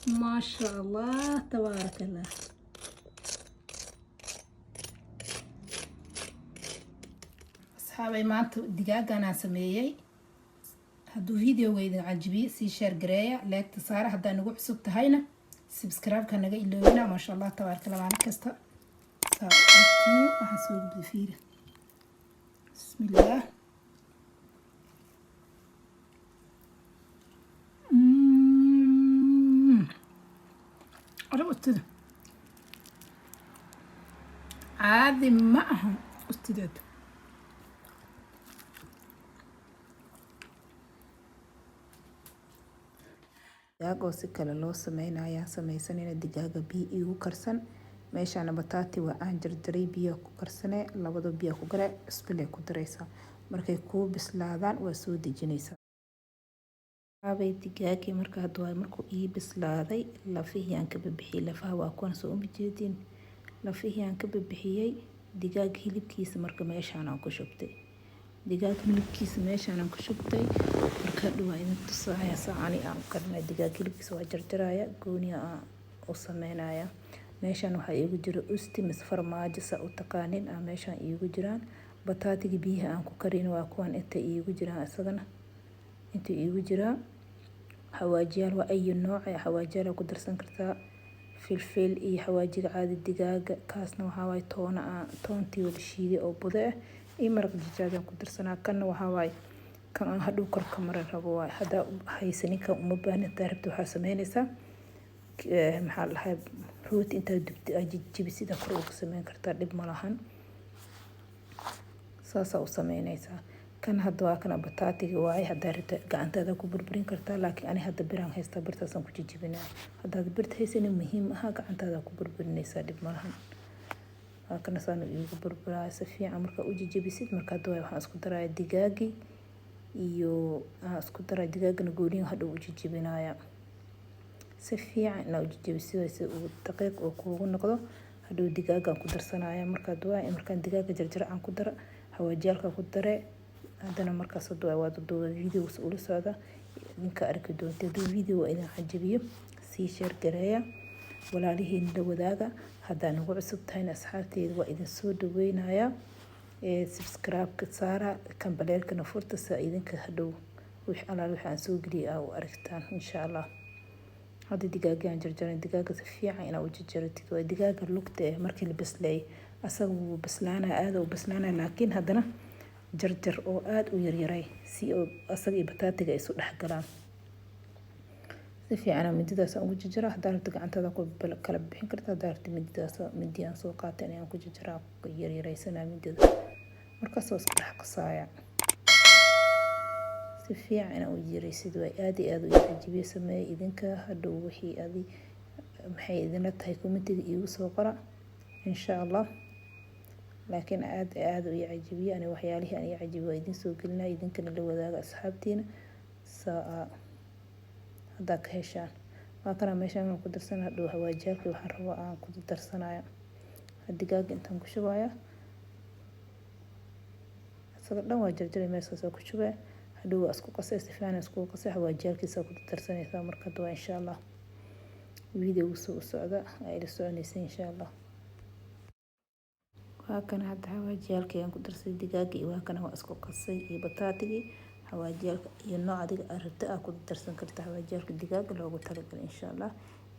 ما شاء الله تبارك الله. أصحابي maanta digaagan aan sameeyay hadduu videoga idin cajibiyo sii share gareeya leegta saara haddaa nagu cusub tahayna subscribe-ka naga iloobina maasha allah tabaaraka allah maalin kasta saa aragtiin waxaan soo gudbi fiiri bismillaah. أستاذ عادي معهم أستاذ digaagoo si kale loo sameynaya sameysanayna digaaga biyo igu karsan meeshana bataati waa aan jarjaray biyo ku karsane labada biyo ku gare isbile ku dareysa markay ku bislaadaan waa soo dejinaysa abay digaagii marka hadda markuu ii bislaaday lafihiyaan ka bixiyay lafaha waa kuwan soo ujeedin lafihiyaan ka bixiyay digaag hilibkiisa marka meeshaan aan ku shubtay digaag hilibkiisa meeshaan aan ku shubtay marka dhawaa in tusaya saani aan karnay digaag hilibkiisa waa jarjaraya gooniya aan u sameynaya meeshaan waxa iigu jiro usti mis farmaajo sa u taqaanin meeshaan iigu jiraan bataatiga biyaha aan ku karin waa kuwan inta iigu jiraan asagana inta iigu jiraa xawaajiyaal waa ay nooc ah xawaajiyaal ku darsan kartaa filfil iyo xawaajiga caadi digaaga kaasna waxa way toontii wada shiiday oo budo ah iyo maraq digaag ku darsanaa kana waxa way kan aan hadhow korka mar rabo waa hada haysaninka uma baahna taaribta waxa sameynaysa maxaa la dhahay root inta dubti jibisida kor ugu sameyn kartaa dib ma lahan saasa u sameynaysa kan hadda waa kana bataatiga waay hadda rita gacantada ku burburin kartaa laakiin ani hadda biraan haysta birtaasan ku jijibinaa hadda birta haysan muhiim ah gacantada ku burburinaysa dib ma lahan waa kana saan ugu burburaa si fiican marka u jijibisid marka hadda waxaan isku daraa digaagi iyo isku daraa digaagna gooniyo hadda u jijibinaya si fiican na u jijibisid si uu daqiiq oo kuugu noqdo hadda digaaga ku darsanaya marka markaan digaaga jarjar aan ku daro xawaajiyalka ku daree hadana markaas waa duuba videos ula socda ninka arki doonta video idin cajibiyo sii share gareeya walaalihiin la wadaaga hadda nagu cusub tahay asxaabteeda waa idin soo dhaweynaya subscribe-ka saara kambaleelkana furta saa idinka hadhow waxaan soo geliyay oo aragtaan insha Allah. hadda digaagaan jarjaran digaaga si fiican ina u jarjaratid waa digaaga lugta markii la bislay asaga wuu bislaana aad u bislaana laakiin haddana jarjar oo aad u yaryaray si oo asaga bataatiga isu dhaxgalaan si fiican mididaas ugu jarjara hadda rabta gacantada ku kala bixin kartaa daarta midiyaan soo qaatay inaan ku jarjara yaryaraysana midida markaas oo isku dhax qasaaya si fiican u yaraysid way aad iyo aad u cajiib sameey idinka hadhow wixii adi maxay idinla tahay commentiga iigu soo qora insha Allah. laakiin aad u cajiib ani waxyaalihi aan cajiib waa idin soo gelinaa idinkana la wadaaga asxaabtiina saa hadda ka heshaan waa kana meeshaan ku darsanaa hadhow xawaajiyaadka waxaan rabaa aan ku darsanaya digaaga intaan ku shubaya asaga dhan waa jarjaray meeshaas ku shubay hadhow isku qasay si fiican isku qasay xawaajiyaadkiisa ku darsanaysa marka waa insha Allah video soo socda ay la soconaysa insha Allah. waa kana hadda xawaajiyalka aan ku darsay digaaga waa kana waa isku qasay iyo bataatiga xawaajiyalka iyo nooc aragta ah ku darsan kartaa xawaajiyalka digaaga loogu talagalay insha Allah.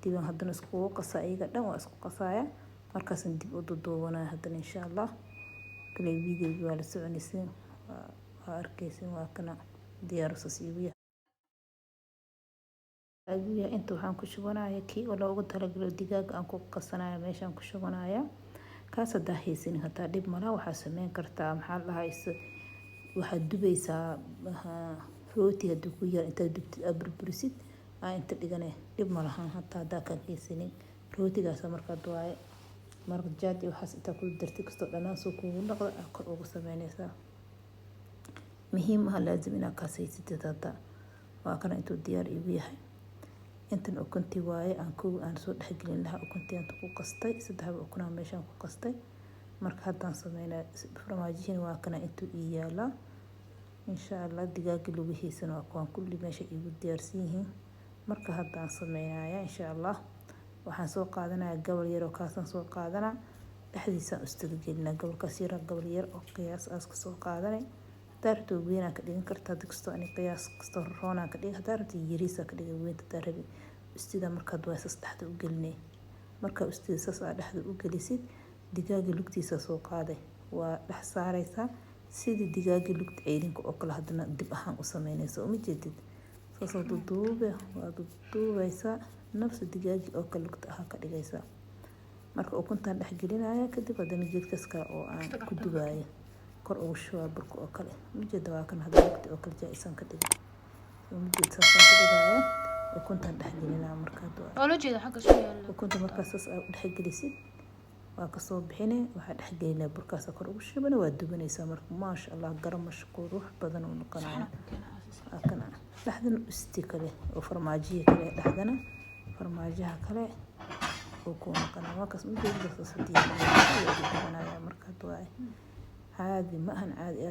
diban haddana isku qasay iyaga dhan waa isku qasaya markaas dib u duubanaa haddana insha Allah kale video waa la soconaysa waa arkaysan waa kana diyaar u sasiibiya aadiya inta waxaan ku shubanayaa kii loogu talagalay digaaga aan ku qasanayo meeshaan ku shubanaya kaas hadda haysan hataa dib mala waxa sameyn kartaa maxaa la hayso waxa dubaysaa rooti hadda ku yar inta dubtid aburburisid inta dhigane dib malahan hataa hadda ka haysanin rootigaas marka duwaay marka jaad iyo waxaas inta ku dartid kasto dhanaan soo kugu noqdo kor ugu sameynaysaa muhiim ah laazim inaad ka saysid hadda waa kana intuu diyaar igu yahay intan ukunti waaye aan soo dhaxgelin lahaa ukunti aan ku qastay saddex ukun aan meeshaan ku qastay marka haddaan sameynaa farmaajiin waa kana intuu ii yaala insha Allah digaaga lagu heesan waa kuwan kulli meesha igu diyaarsan yihiin marka haddaan sameynaya insha allah waxaan soo qaadanaya gobol yar oo kaasaan soo qaadana dhexdiisaan ustada gelina gobolkaas yar gobol yar oo qiyaas aas ka soo qaadanay daarto weynaa ka dhigan kartaa degsto ani qiyaas kastoo roonaa ka dhigan daarto yariisa ka dhigan weynta darabi ustada markaad waa sas dhexda u gelinay marka ustada sas aa dhexda u gelisid digaaga lugtiisa soo qaaday waa dhex saaraysaa sidii digaaga lugta ceelinka oo kale hadana dib ahaan u sameynayso uma jeedid soo duuduube waa duubaysaa nafsi digaagi oo kale lugta aha ka dhigaysaa marka ukuntaan dhex gelinaya kadib hadana geedkaas kale oo aan ku dubayo kor ugu shubaa burka oo kale ma jeeda waa kan hadda lugta oo kale jaa-isan ka dhigay ma jeed saasaan ka dhigaya ukuntaan dhex gelinaya markaa oo la jeeda xagga soo yaala ukunta markaas saas aad dhex gelisid waa ka soo bixinay waxa dhex gelinaa burkaas kor ugu shubana waa dubanaysaa marka maasha Allah garamash qurux badan oo noqonaya kana dhexdana usti kale oo farmaajiye kale dhexdana farmaajaha kale oo ku noqonaya waa kaas mid walba soo diyaariyay marka waa عادي ما هن عادي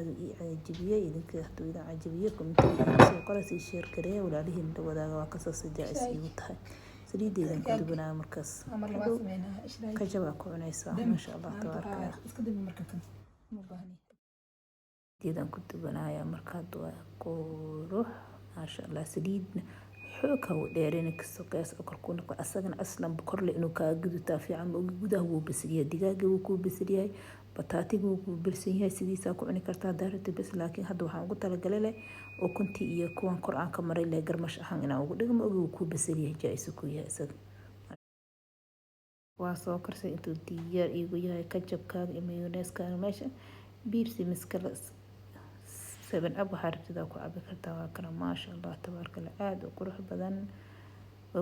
عجبيه إذا كنت إذا عجبيكم تقولوا قرأت الشير كريه ولا عليه إنت وذا وقصص جالس يوتها سريدي إذا كنت بنا مركز كجواكم ونيسا ما شاء الله تبارك الله إذا كنت بنا يا مركز وقروح ما شاء الله سريدنا حوكا وديرينك السقياس أكركون أصلا بكر لأنه كاجد تافي عم وجوده هو بسرية دجاجة وكو بسرية بطاطي وكو بسرية سيدي ساكو عني كرتا دارت بس لكن هذا وحنا قلت له جلله وكنت يكون قرآن كمرة اللي جرمش أحنا وقدم وكو بسرية جايس كويا أسد واسوكر سينتو ديار يقولي كجب كان مايونيز كان ماشي بيرسي مسكلس 7 أب حرتي ku cabi kartaa waa kana ma sha Allah tabaaraka Allah aad u qurux badan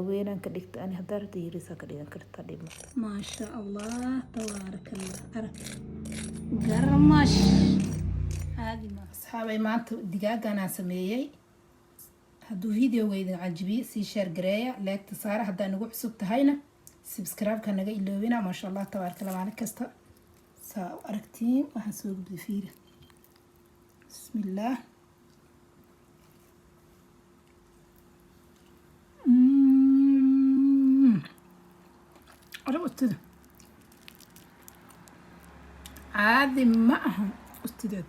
weynaan ka dhigta ani hadarta yirisa ka dhigan kartaa dhib ma sha Allah tabaaraka Allah arag garmash aadi ma asxaabay maanta digaagan aan sameeyay hadduu videoga idin cajibiyo sii share gareeya like saara haddii nagu cusub tahayna subscribe ka naga iloobina ma sha Allah tabaaraka Allah maalin kasta saa aragtiin waxaan soo gudbay fiiri بسم الله أنا أستاذ عادي معهم أستاذ